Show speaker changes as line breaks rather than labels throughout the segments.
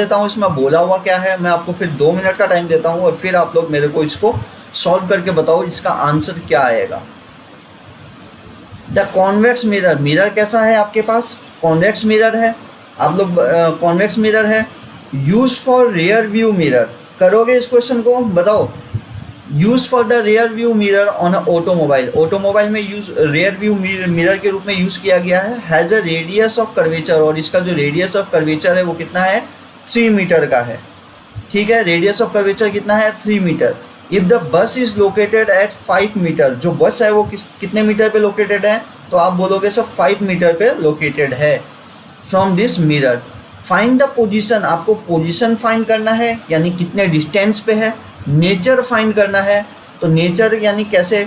देता हूँ इसमें बोला हुआ क्या है, मैं आपको फिर 2 मिनट का टाइम देता हूँ और फिर आप लोग मेरे को इसको सॉल्व करके बताओ इसका आंसर क्या आएगा। द कॉन्वेक्स मिरर, मिरर कैसा है आपके पास, कॉन्वेक्स मिरर है, आप लोग कॉन्वेक्स मिरर है। Use for rear view mirror, करोगे इस क्वेश्चन को, बताओ। Use for the rear view mirror on a automobile, automobile में यूज रियर व्यू मिरर के रूप में यूज किया गया है। Has a radius of curvature, और इसका जो रेडियस ऑफ कर्वेचर है वो कितना है, 3 मीटर का है। ठीक है, रेडियस ऑफ कर्वेचर कितना है, 3 metre. If the bus is located at 5 metre, जो बस है वो कितने मीटर पे लोकेटेड है, तो आप बोलोगे सर 5 मीटर पे लोकेटेड है from this mirror. Find the position, आपको पोजीशन फाइंड करना है यानी कितने डिस्टेंस पे है। नेचर फाइंड करना है, तो नेचर यानी कैसे,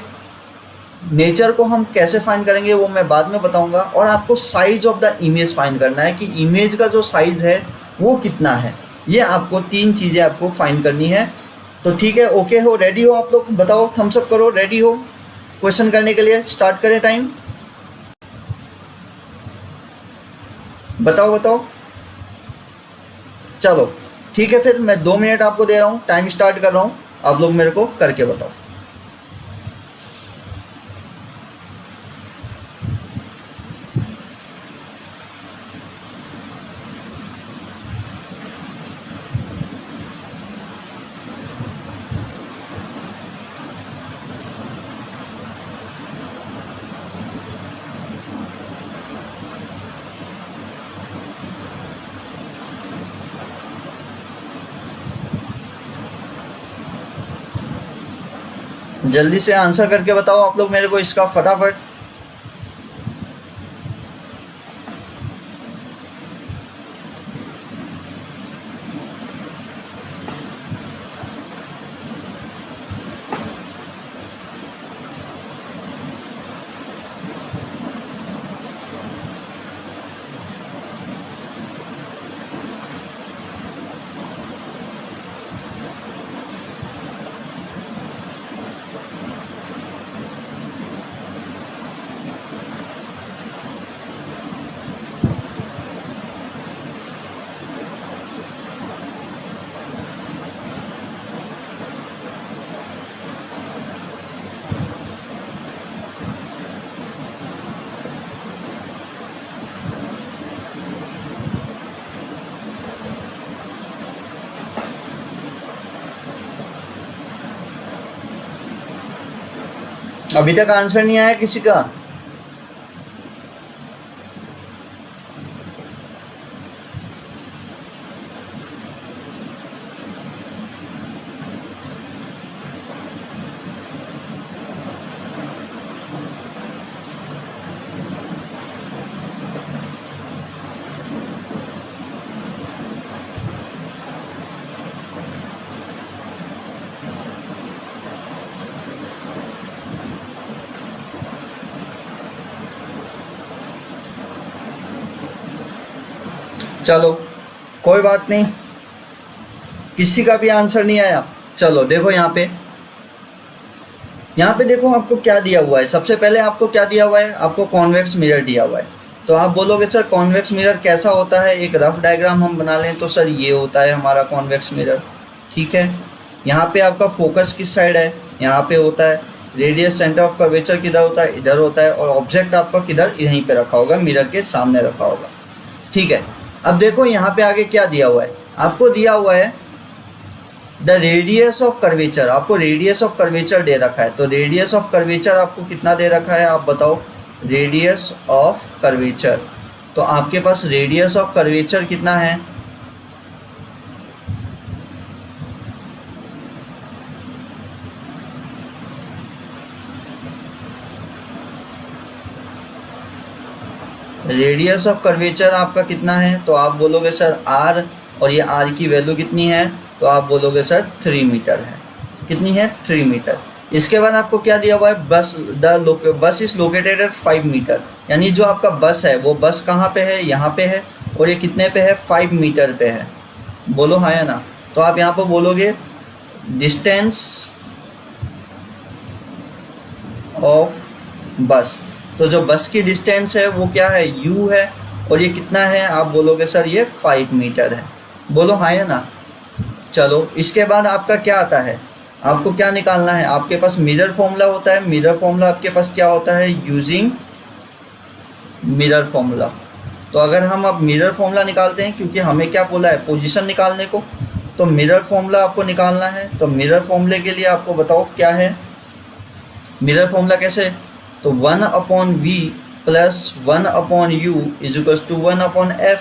नेचर को हम कैसे फाइंड करेंगे वो मैं बाद में बताऊंगा। और आपको size of the image find करना है कि इमेज का जो साइज है वो कितना है। ये आपको 3 चीज़ें आपको फाइंड करनी है। तो ठीक है, ओके हो, रेडी हो आप लोग, बताओ, थम्स अप करो, रेडी हो क्वेश्चन करने के लिए। स्टार्ट करें, टाइम बताओ बताओ। चलो ठीक है, फिर मैं 2 मिनट आपको दे रहा हूँ, टाइम स्टार्ट कर रहा हूँ, आप लोग मेरे को करके बताओ। जल्दी से आंसर करके बताओ आप लोग मेरे को इसका फटाफट। अभी तक आंसर नहीं आया किसी का। चलो कोई बात नहीं, किसी का भी आंसर नहीं आया। चलो देखो यहाँ पे देखो आपको क्या दिया हुआ है। सबसे पहले आपको क्या दिया हुआ है, आपको कॉन्वेक्स मिरर दिया हुआ है। तो आप बोलोगे सर कॉन्वेक्स मिरर कैसा होता है, एक रफ डायग्राम हम बना लें तो सर ये होता है हमारा कॉन्वेक्स मिरर। ठीक है, यहाँ पे आपका फोकस किस साइड है, यहाँ पे होता है। रेडियस सेंटर ऑफ कर्वेचर किधर होता है, इधर होता है। और ऑब्जेक्ट आपका किधर, यहीं पे रखा होगा, मिरर के सामने रखा होगा। ठीक है, अब देखो यहाँ पे आगे क्या दिया हुआ है, आपको दिया हुआ है द रेडियस ऑफ कर्वेचर। आपको रेडियस ऑफ कर्वेचर दे रखा है। तो रेडियस ऑफ कर्वेचर आपको कितना दे रखा है, आप बताओ। रेडियस ऑफ कर्वेचर, तो आपके पास रेडियस ऑफ कर्वेचर कितना है, रेडियस ऑफ कर्वेचर आपका कितना है, तो आप बोलोगे सर आर, और ये आर की वैल्यू कितनी है, तो आप बोलोगे सर 3 मीटर है। कितनी है, 3 मीटर। इसके बाद आपको क्या दिया हुआ है, बस इज लोकेटेड एट 5 मीटर, यानी जो आपका बस है वो बस कहाँ पे है, यहाँ पे है। और ये कितने पे है, 5 मीटर पे है। बोलो हाँ या ना। तो आप यहाँ पर बोलोगे डिस्टेंस ऑफ बस, तो जो बस की डिस्टेंस है वो क्या है, u है। और ये कितना है, आप बोलोगे सर ये 5 मीटर है। बोलो हाँ या ना। चलो इसके बाद आपका क्या आता है, आपको क्या निकालना है, आपके पास मिरर फॉर्मूला होता है। मिरर फॉर्मूला आपके पास क्या होता है, यूजिंग मिरर फॉर्मूला। तो अगर हम अब मिरर फॉर्मूला निकालते हैं, क्योंकि हमें क्या बोला है, पोजीशन निकालने को, तो मिरर फॉर्मूला आपको निकालना है। तो मिरर फॉर्मूले के लिए आपको बताओ क्या है मिरर फॉर्मूला, कैसे, तो 1/v plus 1/u is equals to 1/f।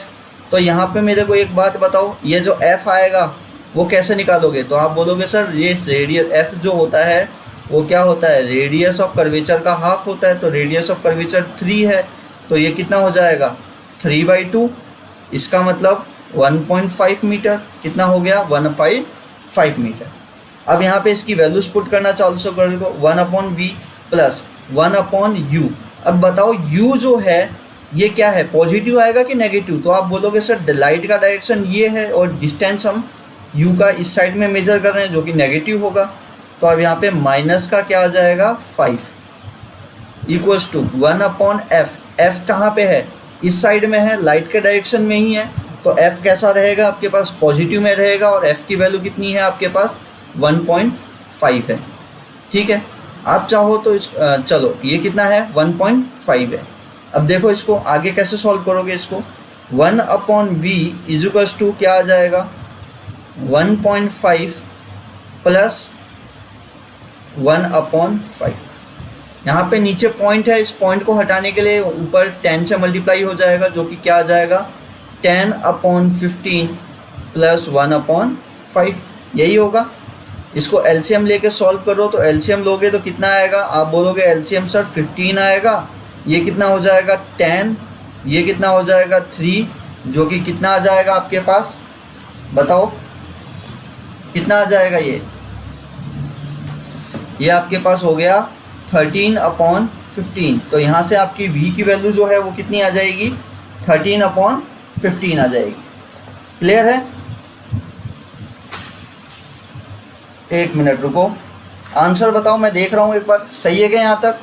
तो यहाँ पे मेरे को एक बात बताओ, ये जो f आएगा वो कैसे निकालोगे, तो आप बोलोगे सर ये रेडियस f जो होता है वो क्या होता है, रेडियस ऑफ कर्वेचर का हाफ होता है। तो रेडियस ऑफ कर्वेचर 3 है, तो ये कितना हो जाएगा 3/2, इसका मतलब 1.5 मीटर। कितना हो गया 1/5 मीटर। अब यहाँ पे इसकी वैल्यूज पुट करना चालू से कर दो, 1/v प्लस 1/u। अब बताओ u जो है ये क्या है, पॉजिटिव आएगा कि नेगेटिव, तो आप बोलोगे सर लाइट का डायरेक्शन ये है और डिस्टेंस हम u का इस साइड में मेजर कर रहे हैं जो कि नेगेटिव होगा। तो अब यहाँ पे माइनस का क्या आ जाएगा 5 इक्वल्स टू 1/f। f कहाँ पे है, इस साइड में है, लाइट के डायरेक्शन में ही है। तो f कैसा रहेगा आपके पास, पॉजिटिव में रहेगा, और f की वैल्यू कितनी है आपके पास 1.5 है। ठीक है, आप चाहो तो चलो ये कितना है 1.5 है। अब देखो इसको आगे कैसे सॉल्व करोगे, इसको 1/v इज इक्वल्स टू क्या आ जाएगा 1.5 प्लस 1/5। यहाँ पे नीचे पॉइंट है, इस पॉइंट को हटाने के लिए ऊपर 10 से मल्टीप्लाई हो जाएगा, जो कि क्या आ जाएगा 10/15 प्लस 1/5, यही होगा। इसको एलसीएम लेके सॉल्व करो, तो एलसीएम लोगे तो कितना आएगा, आप बोलोगे एलसीएम सर 15 आएगा, ये कितना हो जाएगा 10, ये कितना हो जाएगा 3, जो कि कितना आ जाएगा आपके पास, बताओ कितना आ जाएगा, ये आपके पास हो गया 13/15। तो यहाँ से आपकी v की वैल्यू जो है वो कितनी आ जाएगी 13/15 आ जाएगी। क्लियर है, एक मिनट रुको, आंसर बताओ, मैं देख रहा हूँ एक बार, सही है क्या यहाँ तक।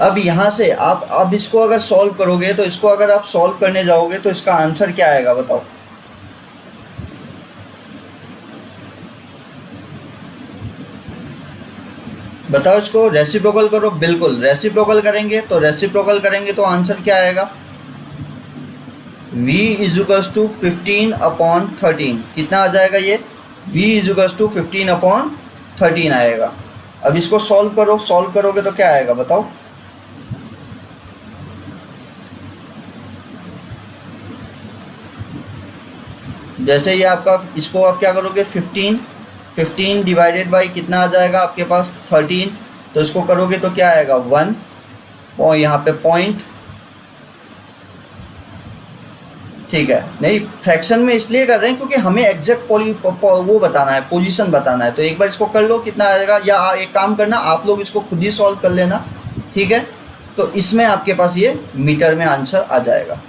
अब यहाँ से आप अब इसको अगर सॉल्व करोगे, तो इसको अगर आप सॉल्व करने जाओगे तो इसका आंसर क्या आएगा बताओ। बताओ, इसको रेसिप्रोकल करो, बिल्कुल रेसिप्रोकल करेंगे, तो आंसर क्या आएगा, v इज इक्वल्स टू 15/13। कितना आ जाएगा ये, v इज इक्वल्स टू 15/13 आएगा। अब इसको सॉल्व करो, सॉल्व करोगे तो क्या आएगा बताओ। जैसे ये आपका, इसको आप क्या करोगे 15 डिवाइडेड बाई कितना आ जाएगा आपके पास 13, तो इसको करोगे तो क्या आएगा 1, और यहाँ पे पॉइंट, ठीक है। नहीं, फ्रैक्शन में इसलिए कर रहे हैं क्योंकि हमें एग्जैक्ट वो बताना है, पोजीशन बताना है। तो एक बार इसको कर लो कितना आएगा, या एक काम करना आप लोग इसको खुद ही सॉल्व कर लेना, ठीक है। तो इसमें आपके पास ये मीटर में आंसर आ जाएगा,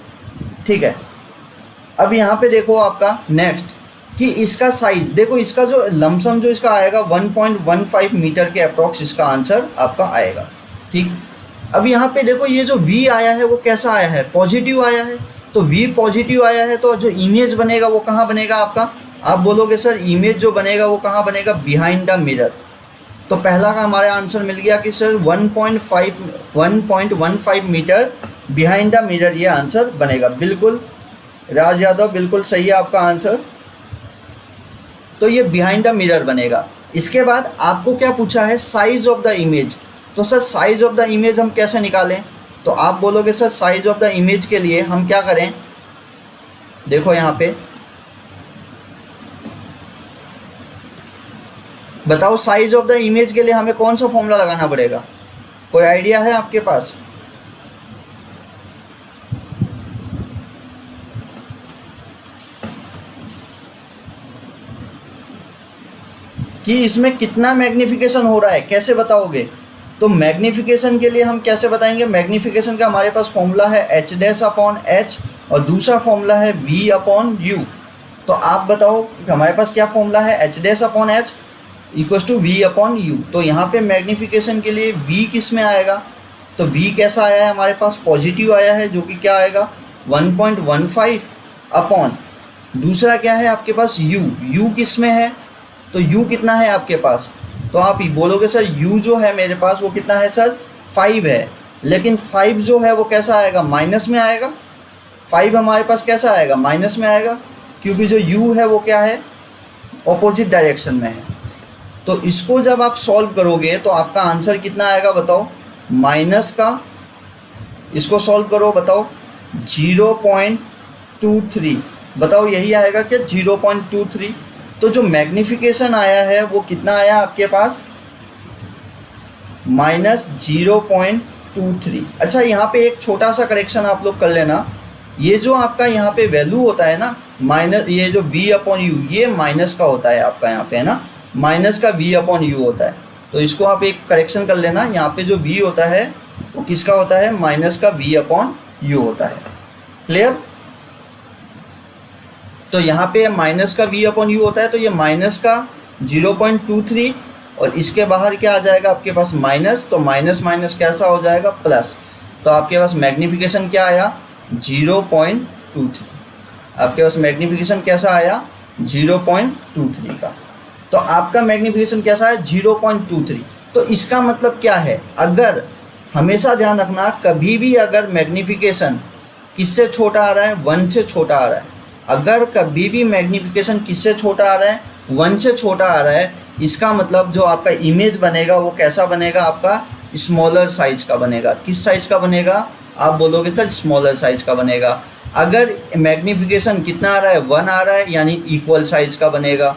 ठीक है। अब यहाँ पे देखो आपका नेक्स्ट कि इसका साइज देखो, इसका जो लमसम जो इसका आएगा 1.15 मीटर के अप्रॉक्स इसका आंसर आपका आएगा, ठीक। अब यहाँ पे देखो ये जो v आया है वो कैसा आया है, पॉजिटिव आया है। तो v पॉजिटिव आया है, तो जो इमेज बनेगा वो कहाँ बनेगा आपका, आप बोलोगे सर इमेज जो बनेगा वो कहाँ बनेगा, बिहाइंड द मिरर। तो पहला का हमारा आंसर मिल गया कि sir 1.15 metre behind the mirror ये आंसर बनेगा। बिल्कुल राज यादव, बिल्कुल सही है आपका आंसर। तो ये बिहाइंड द मिरर बनेगा। इसके बाद आपको क्या पूछा है, साइज ऑफ द इमेज। तो sir size of the image हम कैसे निकालें, तो आप बोलोगे sir size of the image के लिए हम क्या करें, देखो यहाँ पे बताओ, साइज ऑफ द इमेज के लिए हमें कौन सा फॉर्मूला लगाना पड़ेगा, कोई आइडिया है आपके पास। कि इसमें कितना मैग्नीफिकेशन हो रहा है, कैसे बताओगे। तो मैग्नीफिकेशन के लिए हम कैसे बताएंगे, मैग्नीफिकेशन का हमारे पास फॉर्मूला है h' अपॉन h, और दूसरा फॉर्मूला है v अपॉन u। तो आप बताओ कि हमारे पास क्या फॉर्मूला है, H dash upon H equals to V upon U. तो यहाँ पे मैग्नीफिकेशन के लिए वी किस में आएगा, तो वी कैसा आया है हमारे पास, पॉजिटिव आया है, जो कि क्या आएगा 1.15 अपॉन दूसरा क्या है आपके पास यू किस में है, तो यू कितना है आपके पास, तो आप ही बोलोगे सर यू जो है मेरे पास वो कितना है सर 5 है, लेकिन 5 जो है वो कैसा आएगा, माइनस में आएगा। 5 हमारे पास कैसा आएगा, माइनस में आएगा, क्योंकि जो u है वो क्या है, ऑपोजिट डायरेक्शन में है। तो इसको जब आप सॉल्व करोगे तो आपका आंसर कितना आएगा बताओ, माइनस का, इसको सॉल्व करो बताओ 0.23, बताओ यही आएगा क्या 0.23। तो जो मैग्नीफिकेशन आया है वो कितना आया आपके पास, -0.23। अच्छा यहाँ पे एक छोटा सा करेक्शन आप लोग कर लेना, ये जो आपका यहाँ पे वैल्यू होता है ना माइनस, ये जो v अपॉन यू ये माइनस का होता है आपका यहाँ पे है ना, माइनस का v अपॉन यू होता है। तो इसको आप एक करेक्शन कर लेना, यहाँ पे जो v होता है वो किसका होता है, माइनस का v अपॉन यू होता है। क्लियर, तो यहाँ पे माइनस का v अपॉन यू होता है, तो ये माइनस का 0.23 और इसके बाहर क्या आ जाएगा आपके पास माइनस, तो माइनस माइनस कैसा हो जाएगा प्लस। तो आपके पास मैग्नीफिकेशन क्या आया 0.23, आपके पास मैग्नीफिकेशन कैसा आया 0.23 का। तो आपका मैग्नीफिकेशन कैसा है 0.23। तो इसका मतलब क्या है, अगर हमेशा ध्यान रखना कभी भी अगर मैग्नीफिकेशन किससे छोटा आ रहा है, 1 से छोटा आ रहा है, अगर कभी भी मैग्नीफिकेशन किससे छोटा आ रहा है, 1 से छोटा आ रहा है, इसका मतलब जो आपका इमेज बनेगा वो कैसा बनेगा, आपका स्मॉलर साइज का बनेगा। किस साइज का बनेगा, आप बोलोगे सर स्मॉलर साइज का बनेगा। अगर मैग्नीफिकेशन कितना आ रहा है 1 आ रहा है, यानी इक्वल साइज का बनेगा।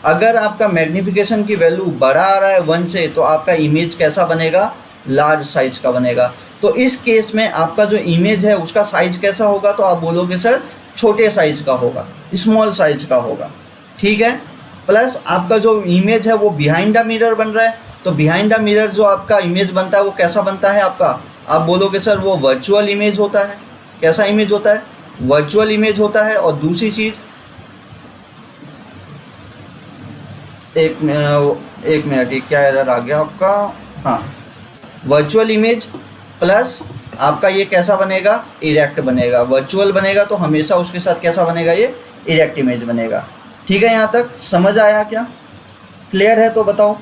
अगर आपका मैग्नीफिकेशन की वैल्यू बड़ा आ रहा है 1 से, तो आपका इमेज कैसा बनेगा, लार्ज साइज का बनेगा। तो इस केस में आपका जो इमेज है उसका साइज कैसा होगा, तो आप बोलोगे सर छोटे साइज का होगा, स्मॉल साइज का होगा। ठीक है, प्लस आपका जो इमेज है वो बिहाइंड द मिरर बन रहा है, तो बिहाइंड द मिरर जो आपका इमेज बनता है वो कैसा बनता है आपका, आप बोलोगे सर वो वर्चुअल इमेज होता है। कैसा इमेज होता है, वर्चुअल इमेज होता है। और दूसरी चीज़, एक मिनट, ये क्या एरर आ गया आपका, हाँ, वर्चुअल इमेज प्लस आपका ये कैसा बनेगा, इरेक्ट बनेगा। वर्चुअल बनेगा तो हमेशा उसके साथ कैसा बनेगा, ये इरेक्ट इमेज बनेगा। ठीक है, यहाँ तक समझ आया क्या, क्लियर है तो बताओ,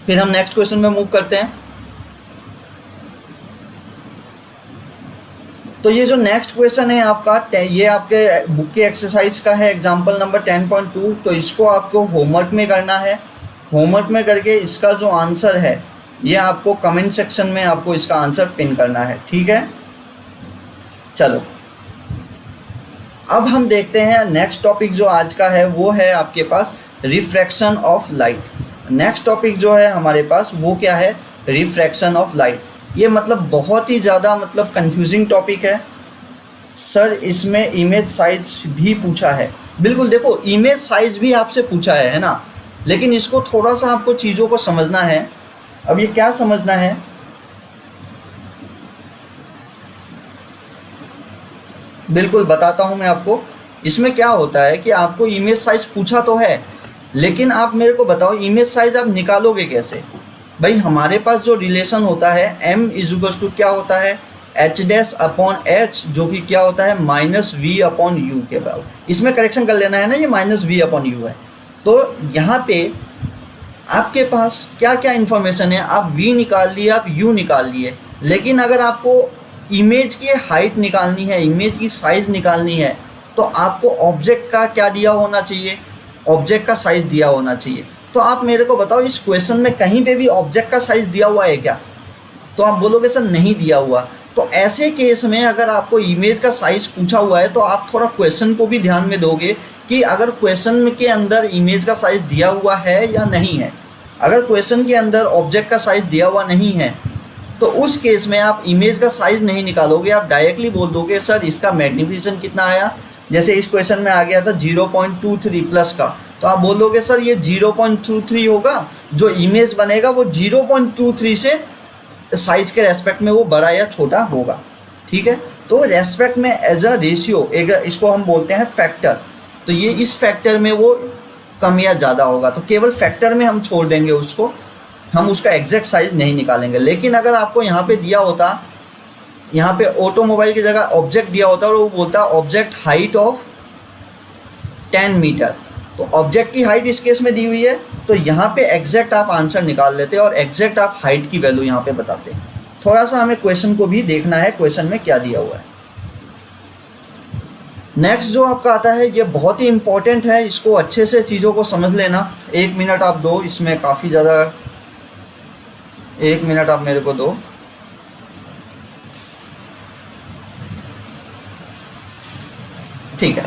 फिर हम नेक्स्ट क्वेश्चन में मूव करते हैं। तो ये जो नेक्स्ट क्वेश्चन है आपका, ये आपके बुक के एक्सरसाइज का है, एग्जाम्पल नंबर 10.2। तो इसको आपको होमवर्क में करना है। होमवर्क में करके इसका जो आंसर है ये आपको कमेंट सेक्शन में आपको इसका आंसर पिन करना है। ठीक है, चलो अब हम देखते हैं नेक्स्ट टॉपिक जो आज का है वो है आपके पास refraction of light. Next topic जो है हमारे पास वो क्या है, रिफ्रैक्शन ऑफ लाइट। ये मतलब बहुत ही ज़्यादा मतलब कंफ्यूजिंग टॉपिक है सर। इसमें इमेज साइज भी पूछा है, बिल्कुल देखो इमेज साइज भी आपसे पूछा है ना, लेकिन इसको थोड़ा सा आपको चीज़ों को समझना है। अब ये क्या समझना है, बिल्कुल बताता हूँ मैं आपको। इसमें क्या होता है कि आपको इमेज साइज पूछा तो है, लेकिन आप मेरे को बताओ इमेज साइज आप निकालोगे कैसे। भाई हमारे पास जो रिलेशन होता है m इज़ टू क्या होता है, एच डैश अपॉन एच, जो कि क्या होता है -v अपॉन यू के बराबर। इसमें करेक्शन कर लेना है ना, ये -v अपॉन यू है। तो यहाँ पे आपके पास क्या क्या इन्फॉर्मेशन है, आप v निकाल लिए, आप u निकाल लिए, लेकिन अगर आपको इमेज की हाइट निकालनी है, इमेज की साइज़ निकालनी है, तो आपको ऑब्जेक्ट का क्या दिया होना चाहिए, ऑब्जेक्ट का साइज़ दिया होना चाहिए। तो आप मेरे को बताओ इस क्वेश्चन में कहीं पे भी ऑब्जेक्ट का साइज़ दिया हुआ है क्या, तो आप बोलोगे सर नहीं दिया हुआ। तो ऐसे केस में अगर आपको इमेज का साइज़ पूछा हुआ है तो आप थोड़ा क्वेश्चन को भी ध्यान में दोगे कि अगर क्वेश्चन के अंदर इमेज का साइज़ दिया हुआ है या नहीं है। अगर क्वेश्चन के अंदर ऑब्जेक्ट का साइज़ दिया हुआ नहीं है तो उस केस में आप इमेज का साइज़ नहीं निकालोगे, आप डायरेक्टली बोल दोगे सर इसका मैग्नीफिकेशन कितना आया। जैसे इस क्वेश्चन में आ गया था 0.23 प्लस का, तो आप बोलोगे सर ये 0.23 होगा, जो इमेज बनेगा वो 0.23 से साइज़ के रेस्पेक्ट में वो बड़ा या छोटा होगा। ठीक है, तो रेस्पेक्ट में एज अ रेशियो, एक इसको हम बोलते हैं फैक्टर। तो ये इस फैक्टर में वो कम या ज़्यादा होगा, तो केवल फैक्टर में हम छोड़ देंगे उसको, हम उसका एग्जैक्ट साइज नहीं निकालेंगे। लेकिन अगर आपको यहाँ पे दिया होता, यहाँ पे ऑटोमोबाइल की जगह ऑब्जेक्ट दिया होता और वो बोलता ऑब्जेक्ट हाइट ऑफ 10 मीटर, तो ऑब्जेक्ट की हाइट इस केस में दी हुई है, तो यहाँ पे एग्जैक्ट आप आंसर निकाल लेते और एग्जैक्ट आप हाइट की वैल्यू यहाँ पे बताते। थोड़ा सा हमें क्वेश्चन को भी देखना है, क्वेश्चन में क्या दिया हुआ है। नेक्स्ट जो आपका आता है ये बहुत ही इंपॉर्टेंट है, इसको अच्छे से चीज़ों को समझ लेना। 1 मिनट आप दो, इसमें काफ़ी ज़्यादा, 1 मिनट आप मेरे को दो। ठीक है,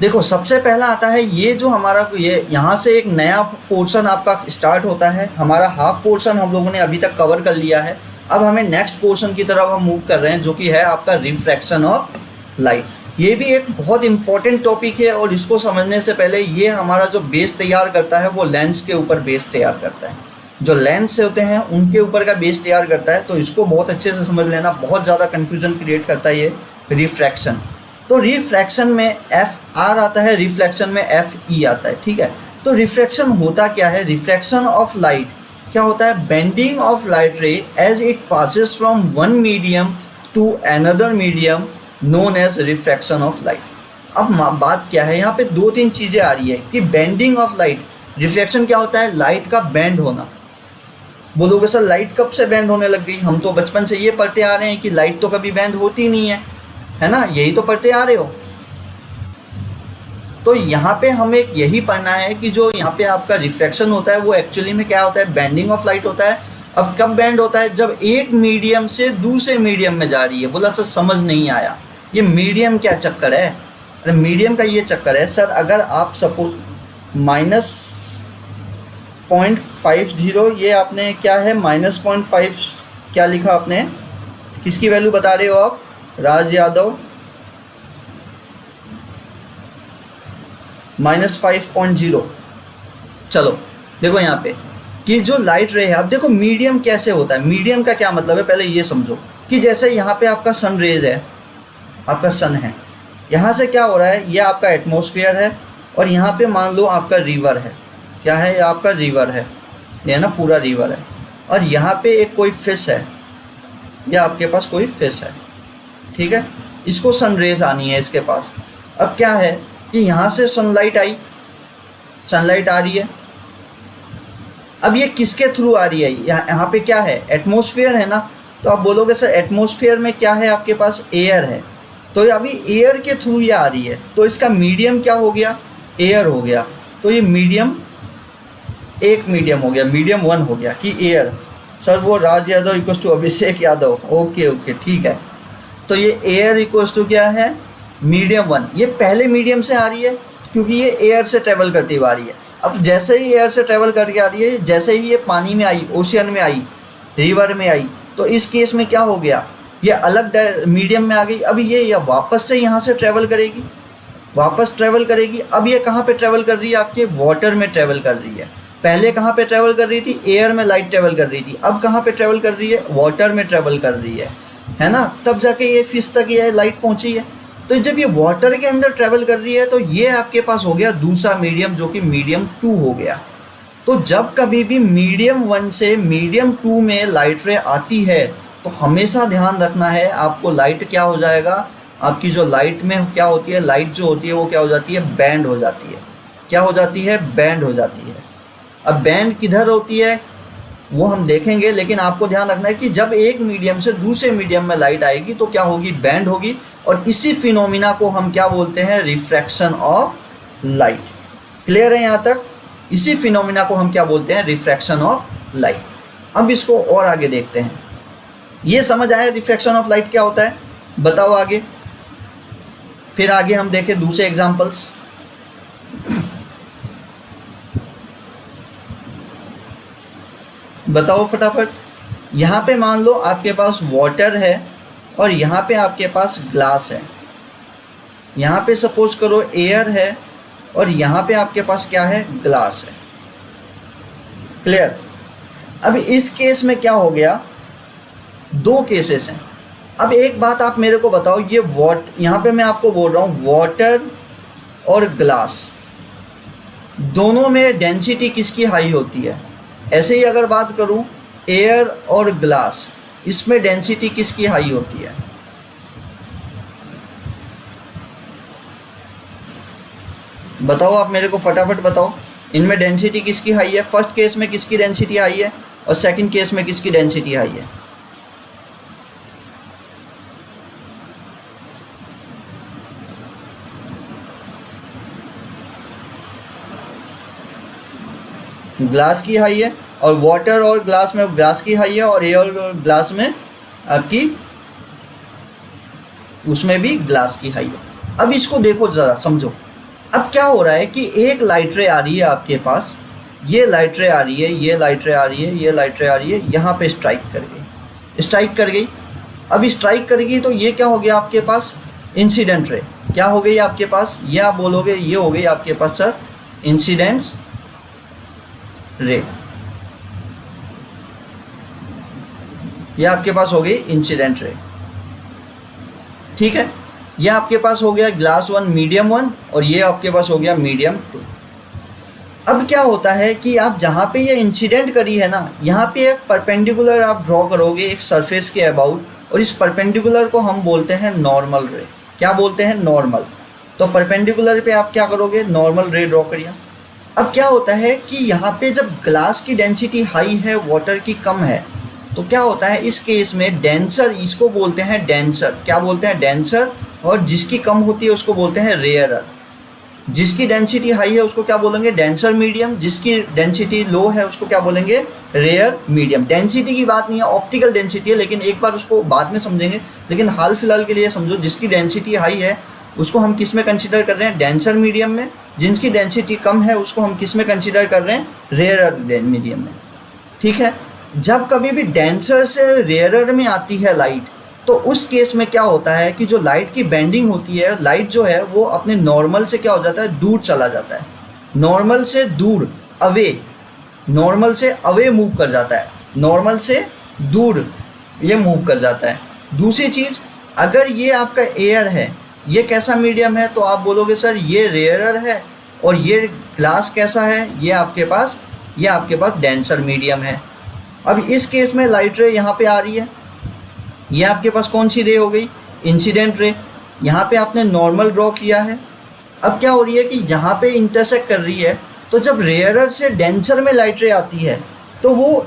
देखो सबसे पहला आता है ये जो हमारा, ये यहाँ से एक नया पोर्शन आपका स्टार्ट होता है। हमारा हाफ पोर्शन हम लोगों ने अभी तक कवर कर लिया है, अब हमें नेक्स्ट पोर्शन की तरफ हम मूव कर रहे हैं, जो कि है आपका रिफ्रैक्शन ऑफ लाइट। ये भी एक बहुत इंपॉर्टेंट टॉपिक है और इसको समझने से पहले ये हमारा जो बेस तैयार करता है वो लेंस के ऊपर बेस तैयार करता है, जो लेंस होते हैं उनके ऊपर का बेस तैयार करता है। तो इसको बहुत अच्छे से समझ लेना, बहुत ज़्यादा कन्फ्यूजन क्रिएट करता है ये रिफ्रैक्शन। तो रिफ्रैक्शन में एफ आर आता है, रिफ्लेक्शन में एफ ई आता है। ठीक है, तो रिफ्रैक्शन होता क्या है? रिफ्रैक्शन ऑफ लाइट क्या होता है? Bending of light ray as it passes from one medium to another medium known as refraction of light. अब बात क्या है, यहाँ पे 2-3 चीज़ें आ रही है कि बेंडिंग ऑफ लाइट, रिफ्रैक्शन क्या होता है? लाइट का बेंड होना। बोलोगे सर लाइट कब से बेंड होने लग गई? हम तो बचपन से ये पढ़ते आ रहे हैं कि लाइट तो कभी बेंड होती नहीं है ना, यही तो पढ़ते आ रहे हो। तो यहाँ पे हमें यही पढ़ना है कि जो यहाँ पे आपका रिफ्रैक्शन होता है वो एक्चुअली में क्या होता है? बेंडिंग ऑफ लाइट होता है। अब कब बेंड होता है? जब एक मीडियम से दूसरे मीडियम में जा रही है। बोला सर समझ नहीं आया, ये मीडियम क्या चक्कर है? अरे मीडियम का ये चक्कर है सर, अगर आप सपोज -0.50, ये आपने क्या है -0.5 क्या लिखा आपने, किसकी वैल्यू बता रहे हो आप? राज यादव, -5.0। चलो देखो यहाँ पे कि जो लाइट रे है, अब देखो मीडियम कैसे होता है, मीडियम का क्या मतलब है पहले ये समझो। कि जैसे यहाँ पे आपका सन रेज है, आपका सन है, यहाँ से क्या हो रहा है, ये आपका एटमॉस्फेयर है और यहाँ पे मान लो आपका रिवर है। क्या है? ये आपका रिवर है, ये ना पूरा रिवर है, और यहाँ पे एक कोई फिश है, या आपके पास कोई फिश है। ठीक है, इसको सनरेज आनी है इसके पास। अब क्या है कि यहाँ से सनलाइट आई, सनलाइट आ रही है। अब ये किसके थ्रू आ रही है? यहाँ पे क्या है? एटमॉस्फेयर है ना। तो आप बोलोगे सर एटमॉस्फेयर में क्या है आपके पास? एयर है। तो अभी एयर के थ्रू ये आ रही है, तो इसका मीडियम क्या हो गया? एयर हो गया। तो ये मीडियम, एक मीडियम हो गया, मीडियम 1 हो गया कि एयर। सर वो Raj Yadav equals to Abhishek Yadav, okay okay ठीक है। तो ये एयर इक्वल्स टू क्या है? मीडियम 1। ये पहले मीडियम से आ रही है क्योंकि ये एयर से ट्रेवल करती हुई आ रही है। अब जैसे ही एयर से ट्रेवल करके आ रही है, जैसे ही ये पानी में आई, ओशियन में आई, रिवर में आई, तो इस केस में क्या हो गया? ये अलग मीडियम में आ गई। अब ये वापस से यहाँ से ट्रैवल करेगी, वापस ट्रैवल करेगी। अब ये कहाँ पे ट्रैवल कर रही है? आपके वाटर में ट्रैवल कर रही है। पहले कहाँ पे ट्रैवल कर रही थी? एयर में लाइट ट्रैवल कर रही थी। अब कहाँ पे ट्रैवल कर रही है? वाटर में ट्रैवल कर रही है ना। तब जाके ये फिश तक ये लाइट पहुँची है। तो जब ये वाटर के अंदर ट्रैवल कर रही है तो ये आपके पास हो गया दूसरा मीडियम, जो कि मीडियम 2 हो गया। तो जब कभी भी मीडियम 1 से मीडियम 2 में लाइट रे आती है तो हमेशा ध्यान रखना है आपको, लाइट क्या हो जाएगा? आपकी जो लाइट में क्या होती है, लाइट जो होती है वो क्या हो जाती है? बैंड हो जाती है। क्या हो जाती है? बैंड हो जाती है। अब बैंड किधर होती है वो हम देखेंगे, लेकिन आपको ध्यान रखना है कि जब एक मीडियम से दूसरे मीडियम में लाइट आएगी तो क्या होगी? बैंड होगी। और इसी फिनोमिना को हम क्या बोलते हैं? Refraction of light. क्लियर है यहाँ तक? इसी फिनोमिना को हम क्या बोलते हैं? Refraction of light. अब इसको और आगे देखते हैं। ये समझ आया रिफ्रैक्शन ऑफ लाइट क्या होता है? बताओ आगे, फिर आगे हम देखें दूसरे एग्जाम्पल्स। बताओ फटाफट। यहाँ पे मान लो आपके पास वाटर है और यहाँ पे आपके पास ग्लास है। यहाँ पे सपोज करो एयर है और यहाँ पे आपके पास क्या है? ग्लास है। क्लियर? अब इस केस में क्या हो गया? 2 केसेस हैं। अब एक बात आप मेरे को बताओ, ये यहाँ पे मैं आपको बोल रहा हूँ वाटर और ग्लास, दोनों में डेंसिटी किसकी हाई होती है? ऐसे ही अगर बात करूं एयर और ग्लास, इसमें डेंसिटी किसकी हाई होती है? बताओ आप मेरे को फटाफट बताओ, इनमें डेंसिटी किसकी हाई है? फर्स्ट केस में किसकी डेंसिटी हाई है और सेकंड केस में किसकी डेंसिटी हाई है? ग्लास की हाई है, और वाटर और ग्लास में ग्लास की हाई है, और एयर और ग्लास में आपकी उसमें भी ग्लास की हाई है। अब इसको देखो ज़रा समझो, अब क्या हो रहा है कि एक लाइट रे आ रही है आपके पास, ये लाइट रे आ रही है, ये लाइट रे आ रही है, ये लाइट रे आ रही है, यहाँ पे स्ट्राइक कर गई, स्ट्राइक कर गई। अब स्ट्राइक कर गई तो ये क्या हो गया आपके पास? Incident ray. क्या हो गई आपके पास? ये आप बोलोगे ये हो गई आपके पास सर इंसिडेंस रे, ये आपके पास हो गई इंसिडेंट रे। ठीक है, ये आपके पास हो गया ग्लास 1 मीडियम 1, और ये आपके पास हो गया मीडियम 2। अब क्या होता है कि आप जहाँ पे ये इंसिडेंट करी है ना, यहाँ पे एक परपेंडिकुलर आप ड्रॉ करोगे एक सरफेस के अबाउट, और इस परपेंडिकुलर को हम बोलते हैं नॉर्मल रे। क्या बोलते हैं? नॉर्मल। तो परपेंडिकुलर पे आप क्या करोगे? नॉर्मल रे ड्रॉ करिए। अब क्या होता है कि यहाँ पे जब ग्लास की डेंसिटी हाई है, वाटर की कम है, तो क्या होता है इस केस में डेंसर, इसको बोलते हैं डेंसर। क्या बोलते हैं? डेंसर। और जिसकी कम होती है उसको बोलते हैं रेयरर। जिसकी डेंसिटी हाई है उसको क्या बोलेंगे? Denser medium. जिसकी डेंसिटी लो है उसको क्या बोलेंगे? Rare medium. डेंसिटी की बात नहीं है, ऑप्टिकल डेंसिटी है, लेकिन एक बार उसको बाद में समझेंगे। लेकिन हाल फिलहाल के लिए समझो, जिसकी डेंसिटी हाई है उसको हम किस में कंसिडर कर रहे हैं? डेंसर मीडियम में। जिनकी डेंसिटी कम है उसको हम किस में कंसिडर कर रहे हैं? रेयर मीडियम में। ठीक है, जब कभी भी डेंसर से रेयरर में आती है लाइट, तो उस केस में क्या होता है कि जो लाइट की बेंडिंग होती है, लाइट जो है वो अपने नॉर्मल से क्या हो जाता है? दूर चला जाता है। नॉर्मल से दूर, अवे, नॉर्मल से अवे मूव कर जाता है, नॉर्मल से दूर ये मूव कर जाता है। दूसरी चीज़, अगर ये आपका एयर है, ये कैसा मीडियम है? तो आप बोलोगे सर ये रेयरर है, और ये ग्लास कैसा है? ये आपके पास डेंसर मीडियम है। अब इस केस में लाइट रे यहाँ पे आ रही है, ये आपके पास कौन सी रे हो गई? Incident ray. यहाँ पे आपने नॉर्मल ड्रॉ किया है। अब क्या हो रही है कि यहाँ पे इंटरसेक्ट कर रही है, तो जब रेयरर से डेंसर में लाइट रे आती है तो वो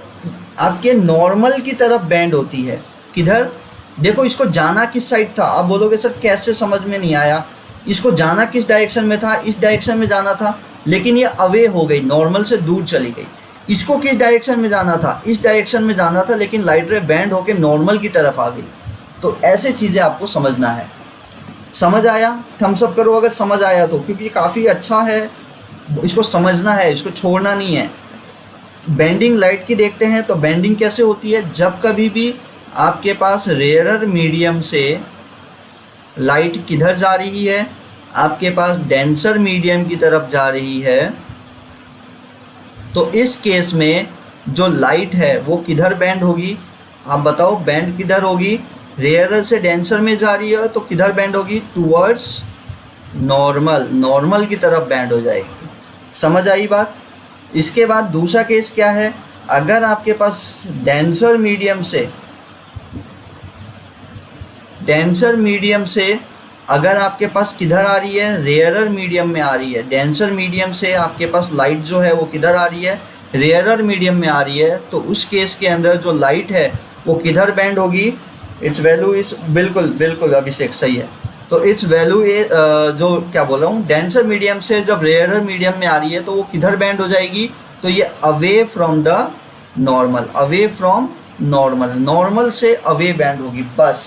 आपके नॉर्मल की तरफ बेंड होती है। किधर? देखो, इसको जाना किस साइड था? आप बोलोगे सर कैसे, समझ में नहीं आया। इसको जाना किस डायरेक्शन में था? इस डायरेक्शन में जाना था, लेकिन ये अवे हो गई, नॉर्मल से दूर चली गई। इसको किस डायरेक्शन में जाना था? इस डायरेक्शन में जाना था, लेकिन लाइट रे बैंड होकर नॉर्मल की तरफ आ गई। तो ऐसे चीज़ें आपको समझना है। समझ आया? थम्स अप करो अगर समझ आया तो, क्योंकि काफ़ी अच्छा है, इसको समझना है, इसको छोड़ना नहीं है। बेंडिंग लाइट की देखते हैं तो बेंडिंग कैसे होती है? जब कभी भी आपके पास रेयरर मीडियम से लाइट किधर जा रही है? आपके पास डेंसर मीडियम की तरफ जा रही है, तो इस केस में जो लाइट है वो किधर बैंड होगी? आप बताओ, बैंड किधर होगी? रेयरर से डेंसर में जा रही है तो किधर बैंड होगी? टूवर्ड्स नॉर्मल, नॉर्मल की तरफ बैंड हो जाएगी। समझ आई बात? इसके बाद दूसरा केस क्या है? अगर आपके पास डेंसर मीडियम से अगर आपके पास किधर आ रही है? रेयरर मीडियम में आ रही है। डेंसर मीडियम से आपके पास लाइट जो है वो किधर आ रही है? रेयरर मीडियम में आ रही है। तो उस केस के अंदर जो लाइट है वो किधर बैंड होगी? इट्स वैल्यू इज, बिल्कुल अभिषेक सही है। तो इट्स वैल्यू जो क्या बोल रहा हूँ, डेंसर मीडियम से जब रेयरर मीडियम में आ रही है तो वो किधर बैंड हो जाएगी? तो ये away from the normal, away from normal, normal से अवे बैंड होगी। बस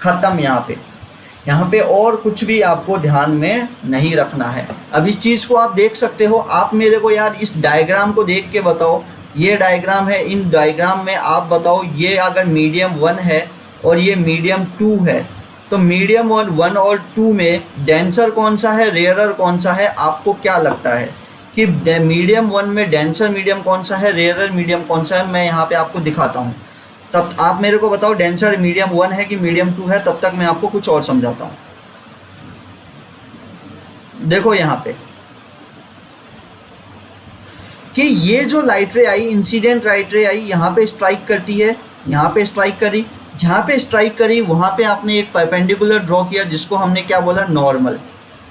ख़त्म। यहाँ पे और कुछ भी आपको ध्यान में नहीं रखना है। अब इस चीज़ को आप देख सकते हो। आप मेरे को यार इस डायग्राम को देख के बताओ, ये डायग्राम है, इन डायग्राम में आप बताओ, ये अगर मीडियम 1 है और ये मीडियम 2 है, तो मीडियम 1 और 2 में डेंसर कौन सा है, रेयरर कौन सा है? आपको क्या लगता है कि मीडियम 1 में डेंसर मीडियम कौन सा है, रेयरर मीडियम कौन सा है? मैं यहाँ पे आपको दिखाता हूँ, तब आप मेरे को बताओ डेंसर मीडियम 1 है कि मीडियम 2 है, तब तक मैं आपको कुछ और समझाता हूँ। देखो यहाँ पे कि ये जो लाइट रे आई, इंसिडेंट लाइट रे आई, यहाँ पे स्ट्राइक करती है, यहाँ पे स्ट्राइक करी, जहाँ पे स्ट्राइक करी वहाँ पे आपने एक परपेंडिकुलर ड्रॉ किया जिसको हमने क्या बोला, नॉर्मल।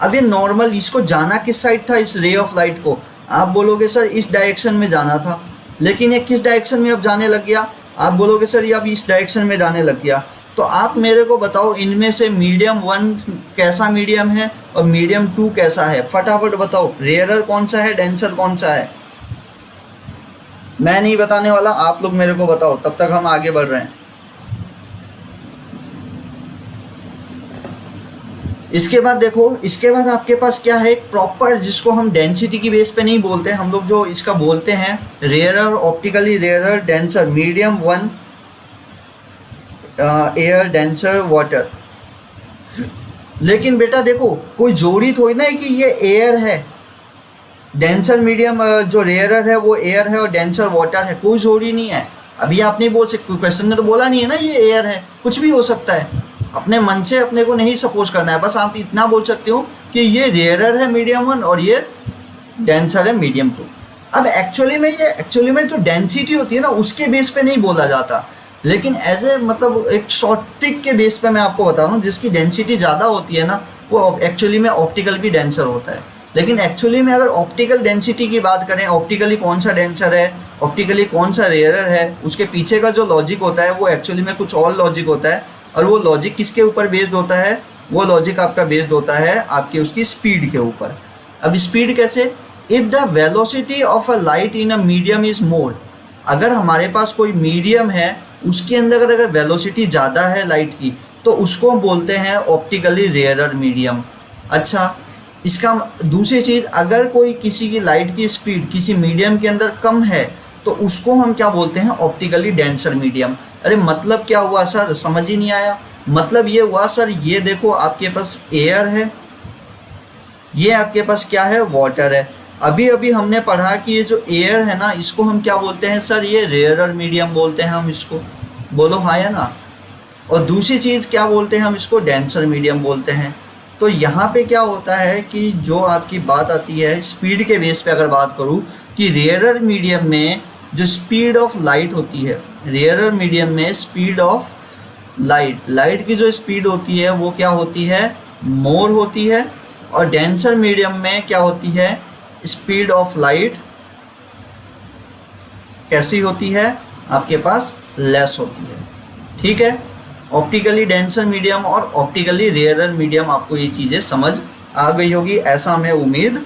अब ये नॉर्मल, इसको जाना किस साइड था इस रे ऑफ लाइट को? आप बोलोगे सर इस डायरेक्शन में जाना था, लेकिन ये किस डायरेक्शन में अब जाने लग गया? आप बोलोगे सर ये अब इस डायरेक्शन में जाने लग गया। तो आप मेरे को बताओ इनमें से मीडियम 1 कैसा मीडियम है और मीडियम 2 कैसा है? फटाफट बताओ, रेयरर कौन सा है, डेंसर कौन सा है? मैं नहीं बताने वाला, आप लोग मेरे को बताओ, तब तक हम आगे बढ़ रहे हैं। इसके बाद देखो, इसके बाद आपके पास क्या है, एक प्रॉपर, जिसको हम डेंसिटी की बेस पे नहीं बोलते, हम लोग जो इसका बोलते हैं rarer, optically rarer, denser, medium 1 air, denser water. लेकिन बेटा देखो कोई जोड़ी थोड़ी ना है कि ये एयर है, डेंसर मीडियम जो रेयरर है वो एयर है और डेंसर वाटर है, कोई जोड़ी नहीं है। अभी आप नहीं बोल सकते, क्वेश्चन ने तो बोला नहीं है ना ये एयर है, कुछ भी हो सकता है। अपने मन से अपने को नहीं सपोज करना है, बस आप इतना बोल सकते हो कि ये रेयरर है मीडियम 1 और ये डेंसर है मीडियम 2। अब एक्चुअली में जो डेंसिटी होती है ना उसके बेस पे नहीं बोला जाता, लेकिन एज ए मतलब एक शॉर्ट ट्रिक के बेस पे मैं आपको बता रहा हूँ, जिसकी डेंसिटी ज़्यादा होती है ना वो एक्चुअली में ऑप्टिकल भी डेंसर होता है। लेकिन एक्चुअली में अगर ऑप्टिकल डेंसिटी की बात करें, ऑप्टिकली कौन सा डेंसर है, ऑप्टिकली कौन सा रेयरर है, उसके पीछे का जो लॉजिक होता है वो एक्चुअली में कुछ और लॉजिक होता है। और वो लॉजिक किसके ऊपर बेस्ड होता है? वो लॉजिक आपका बेस्ड होता है आपकी उसकी स्पीड के ऊपर। अब स्पीड कैसे? If the velocity of a light in a medium is more, अगर हमारे पास कोई मीडियम है उसके अंदर अगर वेलोसिटी ज़्यादा है लाइट की तो उसको हम बोलते हैं ऑप्टिकली रेयरर मीडियम। अच्छा, इसका दूसरी चीज़, अगर कोई किसी की लाइट की स्पीड किसी मीडियम के अंदर कम है तो उसको हम क्या बोलते हैं? Optically denser medium. अरे मतलब क्या हुआ सर, समझ ही नहीं आया। मतलब ये हुआ सर, ये देखो आपके पास एयर है, ये आपके पास क्या है, वाटर है। अभी अभी हमने पढ़ा कि ये जो एयर है ना इसको हम क्या बोलते हैं सर? ये रेयरर मीडियम बोलते हैं हम इसको, बोलो हाँ या ना। और दूसरी चीज़ क्या बोलते हैं हम इसको? डेंसर मीडियम बोलते हैं। तो यहाँ पे क्या होता है कि जो आपकी बात आती है स्पीड के बेस पे, अगर बात करूँ कि रेयरर मीडियम में जो स्पीड ऑफ लाइट होती है, रेयरर मीडियम में स्पीड ऑफ लाइट की जो स्पीड होती है वो क्या होती है? मोर होती है। और डेंसर मीडियम में क्या होती है? स्पीड ऑफ लाइट कैसी होती है? आपके पास लेस होती है। ठीक है, ऑप्टिकली डेंसर मीडियम और ऑप्टिकली रेयरर मीडियम, आपको ये चीज़ें समझ आ गई होगी ऐसा मैं उम्मीद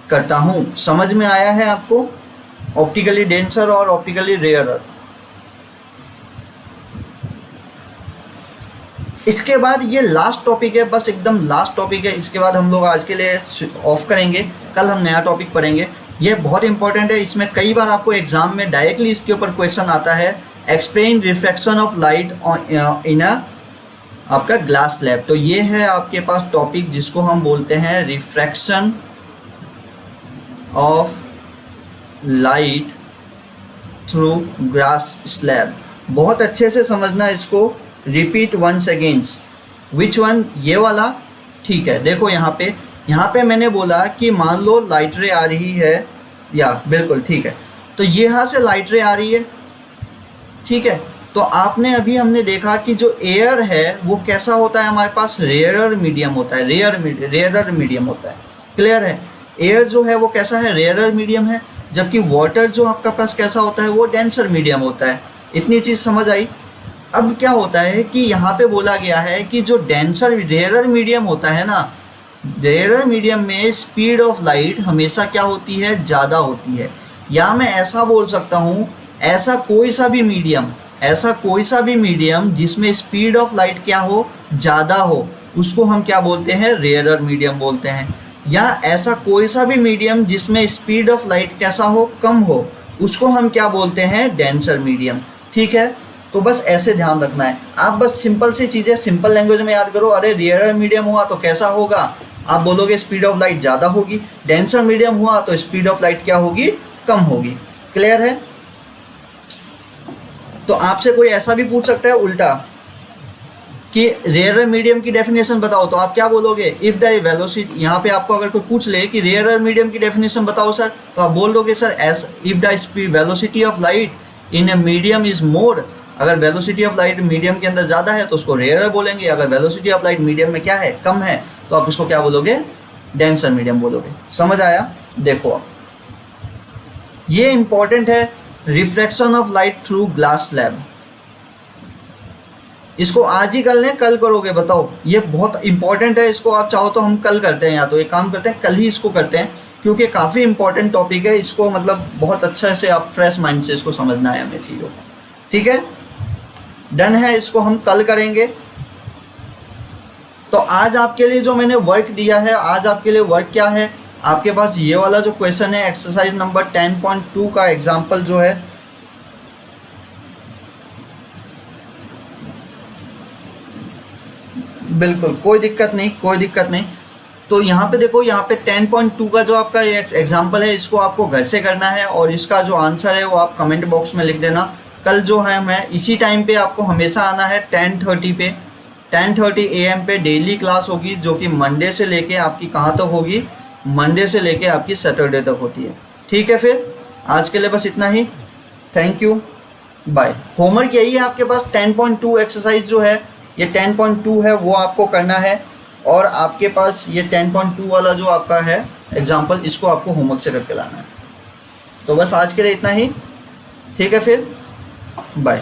करता हूँ। समझ में आया है आपको ऑप्टिकली डेंसर और ऑप्टिकली रेयरर? इसके बाद ये लास्ट टॉपिक है, बस एकदम लास्ट टॉपिक है। इसके बाद हम लोग आज के लिए ऑफ करेंगे, कल हम नया टॉपिक पढ़ेंगे। ये बहुत इंपॉर्टेंट है, इसमें कई बार आपको एग्जाम में डायरेक्टली इसके ऊपर क्वेश्चन आता है, explain reflection of light in a आपका ग्लास स्लैब। तो ये है आपके पास टॉपिक जिसको हम बोलते हैं refraction of light through glass slab. बहुत अच्छे से समझना इसको, repeat once again. Which one? ये वाला। ठीक है, देखो यहाँ पे मैंने बोला कि मान लो लाइट रे आ रही है, या बिल्कुल ठीक है, तो यहाँ से लाइट रे आ रही है। ठीक है, तो आपने अभी हमने देखा कि जो एयर है वो कैसा होता है हमारे पास? रेयरर मीडियम होता है, रेयरर मीडियम होता है। क्लियर है? एयर जो है वो कैसा है? रेयरर मीडियम है। जबकि वाटर जो आपका पास कैसा होता है? वो डेंसर मीडियम होता है। इतनी चीज़ समझ आई? अब क्या होता है कि यहाँ पे बोला गया है कि जो डेंसर रेयरर मीडियम होता है ना, रेयरर मीडियम में स्पीड ऑफ लाइट हमेशा क्या होती है? ज़्यादा होती है। या मैं ऐसा बोल सकता हूँ, ऐसा कोई सा भी मीडियम जिसमें स्पीड ऑफ लाइट क्या हो? ज़्यादा हो, उसको हम क्या बोलते हैं? रेयरर मीडियम बोलते हैं। या ऐसा कोई सा भी मीडियम जिसमें स्पीड ऑफ लाइट कैसा हो? कम हो, उसको हम क्या बोलते हैं? Denser medium. ठीक है, तो बस ऐसे ध्यान रखना है। आप बस सिंपल सी चीज़ें सिंपल लैंग्वेज में याद करो। अरे रेयरर मीडियम हुआ तो कैसा होगा? आप बोलोगे स्पीड ऑफ लाइट ज़्यादा होगी। डेंसर मीडियम हुआ तो स्पीड ऑफ लाइट क्या होगी? कम होगी। क्लियर है? तो आपसे कोई ऐसा भी पूछ सकता है उल्टा कि रेयर मीडियम की डेफिनेशन बताओ, तो आप क्या बोलोगे? इफ़ द वेलोसिटी, यहाँ पे आपको अगर कोई पूछ ले कि रेयर मीडियम की डेफिनेशन बताओ सर, तो आप बोल दोगे sir S if the speed velocity of light in a medium is more, अगर वेलोसिटी ऑफ लाइट मीडियम के अंदर ज़्यादा है तो उसको रेयर बोलेंगे, अगर वेलोसिटी ऑफ लाइट मीडियम में क्या है, कम है, तो आप इसको क्या बोलोगे? डेंसर मीडियम बोलोगे। समझ आया? देखो अब ये इंपॉर्टेंट है, refraction of light through glass slab. इसको आज ही कर लें, कल करोगे बताओ? ये बहुत इंपॉर्टेंट है, इसको आप चाहो तो हम कल करते हैं, या तो एक काम करते हैं कल ही इसको करते हैं, क्योंकि काफ़ी इंपॉर्टेंट टॉपिक है, इसको मतलब बहुत अच्छा से आप फ्रेश माइंड से इसको समझना है हमें चीज़ों को। ठीक है, डन है, इसको हम कल करेंगे। तो आज आपके लिए जो मैंने वर्क दिया है, आज आपके लिए वर्क क्या है, आपके पास ये वाला जो क्वेश्चन है एक्सरसाइज नंबर 10.2 का एग्जाम्पल जो है, बिल्कुल कोई दिक्कत नहीं, कोई दिक्कत नहीं। तो यहाँ पे देखो, यहाँ पे 10.2 का जो आपका ये एग्जाम्पल है, इसको आपको घर से करना है और इसका जो आंसर है वो आप कमेंट बॉक्स में लिख देना। कल जो है मैं इसी टाइम पे आपको हमेशा आना है 10:30 पे, 10:30 AM पे डेली क्लास होगी, जो कि मंडे से लेके आपकी कहाँ तक होगी? मंडे से लेके आपकी सैटरडे तक होती है। ठीक है, फिर आज के लिए बस इतना ही। Thank you, bye. होमवर्क यही है आपके पास, 10.2 एक्सरसाइज जो है, ये 10.2 है वो आपको करना है, और आपके पास ये 10.2 वाला जो आपका है एग्जाम्पल, इसको आपको होमवर्क से करके लाना है। तो बस आज के लिए इतना ही। ठीक है, फिर बाय।